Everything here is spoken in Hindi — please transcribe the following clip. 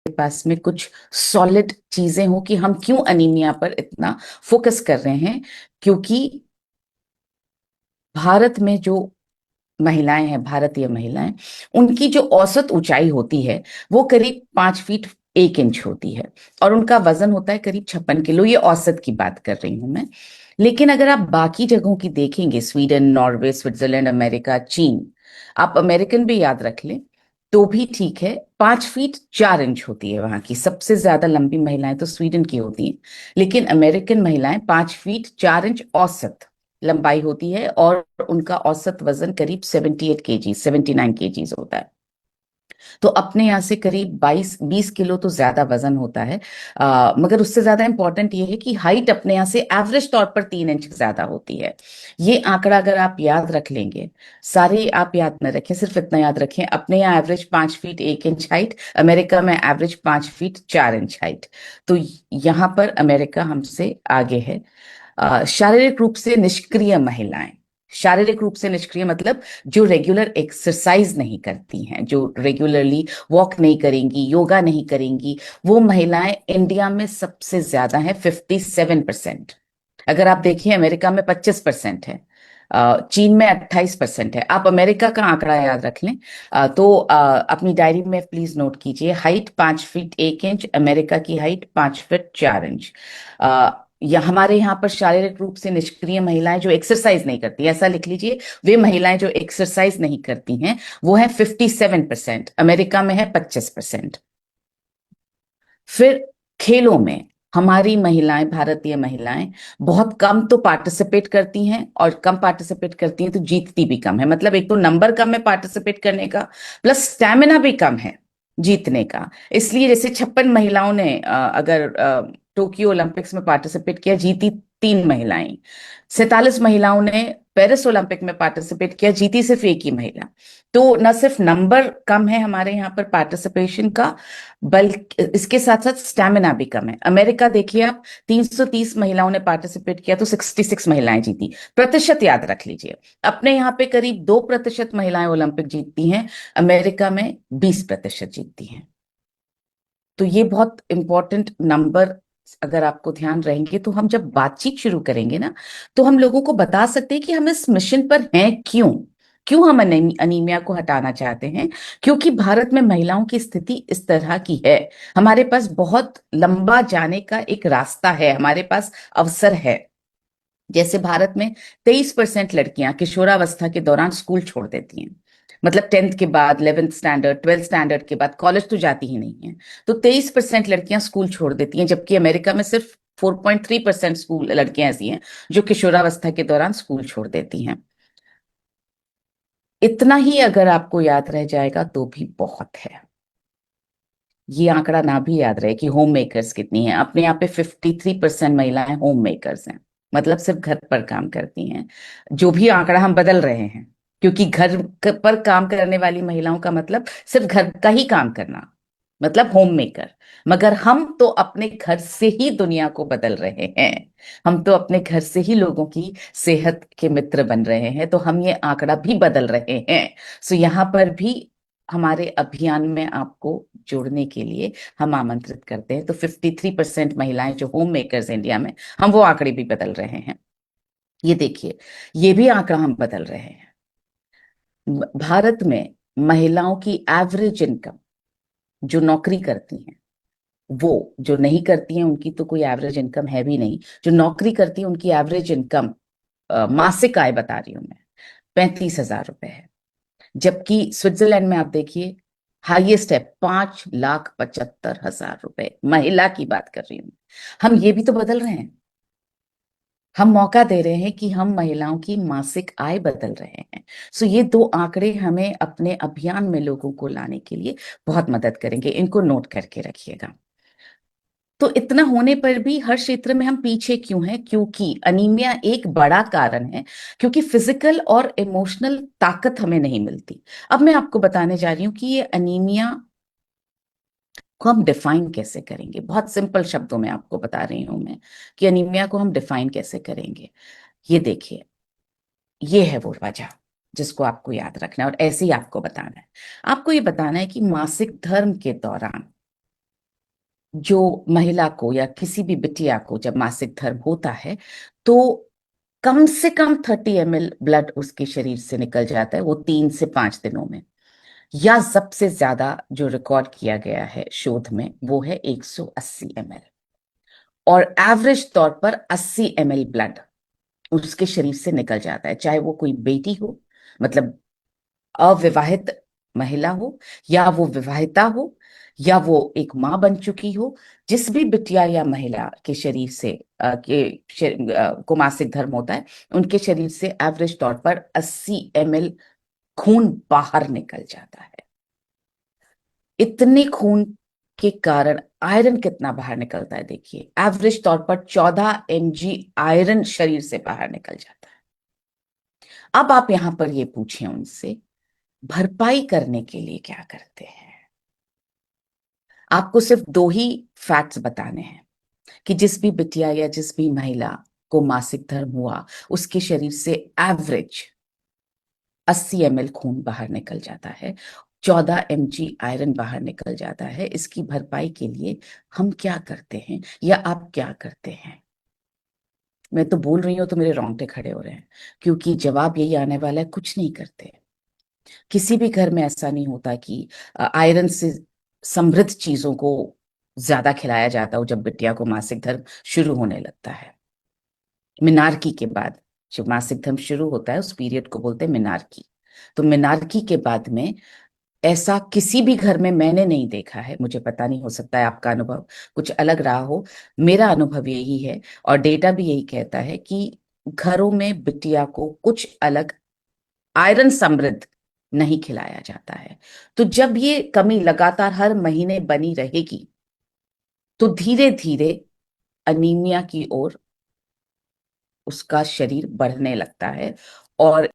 पास में कुछ सॉलिड चीजें हो कि हम क्यों अनीमिया पर इतना फोकस कर रहे हैं। क्योंकि भारत में जो महिलाएं हैं, भारतीय महिलाएं, उनकी जो औसत ऊंचाई होती है वो करीब 5 फीट 1 इंच होती है। और उनका वजन होता है करीब 56 किलो। ये औसत की बात कर रही हूं मैं। लेकिन अगर आप बाकी जगहों की देखेंगे, स्वीडन, नॉर्वे, स्विट्जरलैंड, अमेरिका, चीन, आप अमेरिकन भी याद रख लें तो भी ठीक है। 5 फीट 4 इंच होती है वहां की। सबसे ज्यादा लंबी महिलाएं तो स्वीडन की होती हैं, लेकिन अमेरिकन महिलाएं 5 फीट 4 इंच औसत लंबाई होती है। और उनका औसत वजन करीब 78 केजी, 79 केजीज होता है। तो अपने यहाँ से करीब 22 20 किलो तो ज्यादा वजन होता है। मगर उससे ज्यादा इंपॉर्टेंट ये है कि हाइट अपने यहाँ से एवरेज तौर पर 3 इंच ज्यादा होती है। ये आंकड़ा अगर आप याद रख लेंगे, सारे आप याद न रखें, सिर्फ इतना याद रखें, अपने यहाँ average 5 feet 1 inch height, America में एवरेज 5 फीट 4 इंच हाइट। तो यहाँ पर अमेरिका हमसे आगे है। शारीरिक रूप से निष्क्रिय महिलाएं, शारीरिक रूप से निष्क्रिय मतलब जो रेगुलर एक्सरसाइज नहीं करती हैं, जो रेगुलरली वॉक नहीं करेंगी, योगा नहीं करेंगी, वो महिलाएं इंडिया में सबसे ज्यादा है, 57%। अगर आप देखिए अमेरिका में 25% है, चीन में 28% है। आप अमेरिका का आंकड़ा याद रख लें। तो अपनी डायरी में प्लीज नोट कीजिए, हाइट 5 फीट 1 इंच, अमेरिका की हाइट 5 फीट 4 इंच। या हमारे यहाँ पर शारीरिक रूप से निष्क्रिय महिलाएं जो एक्सरसाइज नहीं करती, ऐसा लिख लीजिए, वे महिलाएं जो एक्सरसाइज नहीं करती हैं वो है 57%, अमेरिका में है 25%। फिर खेलों में हमारी महिलाएं, भारतीय महिलाएं बहुत कम तो पार्टिसिपेट करती हैं, और कम पार्टिसिपेट करती हैं तो जीतती भी कम है। मतलब एक तो नंबर कम है पार्टिसिपेट करने का, प्लस स्टैमिना भी कम है जीतने का। इसलिए जैसे 56 महिलाओं ने अगर टोक्यो ओलंपिक्स में पार्टिसिपेट किया, जीती 3 महिलाएं। 47 महिलाओं ने पेरिस ओलंपिक में पार्टिसिपेट किया, जीती सिर्फ एक ही महिला। तो न सिर्फ नंबर कम है हमारे यहाँ पर पार्टिसिपेशन का, बल्कि इसके साथ साथ स्टैमिना भी कम है। अमेरिका देखिए आप, 330 महिलाओं ने पार्टिसिपेट किया तो 66 महिलाएं जीती। प्रतिशत याद रख लीजिए, अपने यहाँ पे करीब 2% महिलाएं ओलंपिक जीतती हैं, अमेरिका में 20% जीतती हैं। तो ये बहुत इंपॉर्टेंट नंबर अगर आपको ध्यान रहेंगे, तो हम जब बातचीत शुरू करेंगे ना, तो हम लोगों को बता सकते हैं कि हम इस मिशन पर हैं क्यों। क्यों हम अनीमिया को हटाना चाहते हैं? क्योंकि भारत में महिलाओं की स्थिति इस तरह की है। हमारे पास बहुत लंबा जाने का एक रास्ता है, हमारे पास अवसर है। जैसे भारत में 23% लड़कियां किशोरावस्था के दौरान स्कूल छोड़ देती हैं। मतलब 10th के बाद, 11th स्टैंडर्ड, 12th स्टैंडर्ड के बाद कॉलेज तो जाती ही नहीं है। तो 23% लड़कियां स्कूल छोड़ देती हैं, जबकि अमेरिका में सिर्फ 4.3% स्कूल लड़कियां ऐसी हैं जो किशोरावस्था के दौरान स्कूल छोड़ देती हैं। इतना ही अगर आपको याद रह जाएगा तो भी बहुत है। ये आंकड़ा ना भी याद रहे कि होम मेकर्स कितनी हैं। अपने यहाँ पे 53% महिलाएं होम मेकर्स हैं, मतलब सिर्फ घर पर काम करती हैं। जो भी आंकड़ा हम बदल रहे हैं, क्योंकि पर काम करने वाली महिलाओं का मतलब सिर्फ घर का ही काम करना, मतलब होम मेकर। मगर हम तो अपने घर से ही दुनिया को बदल रहे हैं। हम तो अपने घर से ही लोगों की सेहत के मित्र बन रहे हैं, तो हम ये आंकड़ा भी बदल रहे हैं। सो यहाँ पर भी हमारे अभियान में आपको जोड़ने के लिए हम आमंत्रित करते हैं। तो 53% महिलाएं जो होम मेकर्स इंडिया में, हम वो आंकड़े भी बदल रहे हैं। ये देखिए, ये भी आंकड़ा हम बदल रहे हैं। भारत में महिलाओं की एवरेज इनकम, जो नौकरी करती हैं, वो जो नहीं करती हैं उनकी तो कोई एवरेज इनकम है भी नहीं। जो नौकरी करती है उनकी एवरेज इनकम, मासिक आय बता रही हूं मैं, 35,000 रुपए है। जबकि स्विट्जरलैंड में आप देखिए, हाईएस्ट है 5,75,000 रुपए, महिला की बात कर रही हूँ। हम ये भी तो बदल रहे हैं। हम मौका दे रहे हैं कि हम महिलाओं की मासिक आय बदल रहे हैं। सो ये दो आंकड़े हमें अपने अभियान में लोगों को लाने के लिए बहुत मदद करेंगे। इनको नोट करके रखिएगा। तो इतना होने पर भी हर क्षेत्र में हम पीछे क्यों हैं? क्योंकि अनीमिया एक बड़ा कारण है, क्योंकि फिजिकल और इमोशनल ताकत हमें नहीं मिलती। अब मैं आपको बताने जा रही हूँ कि ये अनीमिया को हम डिफाइन कैसे करेंगे। बहुत सिंपल शब्दों में आपको बता रही हूं मैं कि अनीमिया को हम डिफाइन कैसे करेंगे। ये देखिए, ये है वो वजह जिसको आपको याद रखना है, और ऐसे ही आपको बताना है। आपको ये बताना है कि मासिक धर्म के दौरान जो महिला को या किसी भी बिटिया को जब मासिक धर्म होता है, तो कम से कम 30 ml ब्लड उसके शरीर से निकल जाता है, वो 3 से 5 दिनों में। या सबसे ज्यादा जो रिकॉर्ड किया गया है शोध में वो है 180 ml। और एवरेज तौर पर 80 ml ब्लड उसके शरीर से निकल जाता है, चाहे वो कोई बेटी हो, मतलब अविवाहित महिला हो, या वो विवाहिता हो, या वो एक माँ बन चुकी हो। जिस भी बिटिया या महिला के शरीर से को मासिक धर्म होता है, उनके शरीर से एवरेज तौर पर 80 ml खून बाहर निकल जाता है। इतने खून के कारण आयरन कितना बाहर निकलता है, देखिए एवरेज तौर पर 14 mg आयरन शरीर से बाहर निकल जाता है। अब आप यहां पर ये पूछें उनसे, भरपाई करने के लिए क्या करते हैं? आपको सिर्फ दो ही फैक्ट्स बताने हैं कि जिस भी बिटिया या जिस भी महिला को मासिक धर्म हुआ, उसके शरीर से एवरेज 80 ml खून बाहर निकल जाता है, 14 mg आयरन बाहर निकल जाता है। इसकी भरपाई के लिए हम क्या करते हैं या आप क्या करते हैं? मैं तो बोल रही हूं तो मेरे रोंगटे खड़े हो रहे हैं, क्योंकि जवाब यही आने वाला है, कुछ नहीं करते। किसी भी घर में ऐसा नहीं होता कि आयरन से समृद्ध चीजों को ज्यादा खिलाया जाता हो जब बिटिया को मासिक धर्म शुरू होने लगता है। मिनारकी के बाद जो मासिक धर्म शुरू होता है, उस पीरियड को बोलते हैं मिनारकी। तो मिनारकी के बाद में ऐसा किसी भी घर में मैंने नहीं देखा है, मुझे पता नहीं, हो सकता है आपका अनुभव कुछ अलग रहा हो। मेरा अनुभव यही है, और डेटा भी यही कहता है कि घरों में बिटिया को कुछ अलग आयरन समृद्ध नहीं खिलाया जाता है। तो जब ये कमी लगातार हर महीने बनी रहेगी, तो धीरे धीरे अनीमिया की ओर उसका शरीर बढ़ने लगता है। और